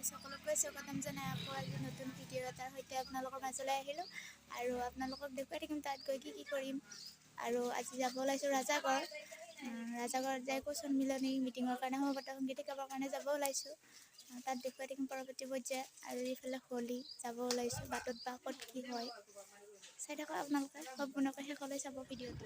সকলোকে স্বাগতম জনাই আকৌ আজি নতুন ভিডিঅ' এটাৰ সৈতে আপোনালোকৰ মাজলৈ আহিলোঁ আৰু আপোনালোকক দেখুৱাই থাকিম তাত গৈ কি কৰিম। আৰু আজি যাব ওলাইছোঁ ৰাজাগড়ত যাই কোচন মিলনী মিটিঙৰ কাৰণে সমাগত সংগীত শিকাবৰ কাৰণে যাব ওলাইছোঁ। তাত দেখুৱাই থাকিম পৰৱৰ্তী পৰ্যায়ত। আৰু এইফালে হোলী যাব ওলাইছোঁ, বাটত বা ক'ত কি হয় চাই থাকক আপোনালোকে সম্পূৰ্ণকৈ শেষলৈ চাব ভিডিঅ'টো।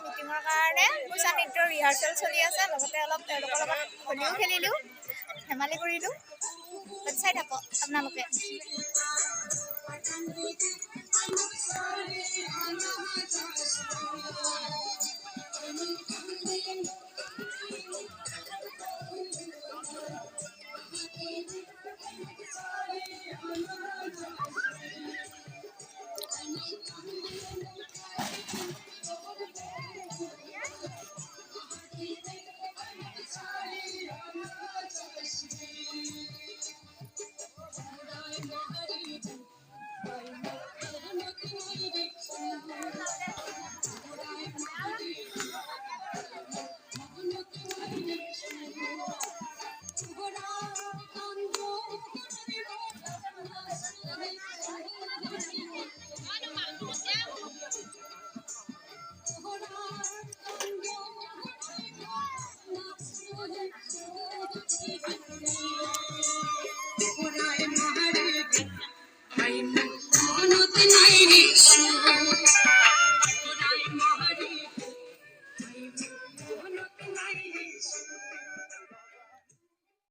মিটিঙৰ কাৰণে কুচা নৃত্যৰ ৰিহাৰ্চেল চলি আছে, লগতে অলপ তেওঁলোকৰ লগত হোলীও খেলিলোঁ, ধেমালি কৰিলোঁ। চাই থাকক আপোনালোকে।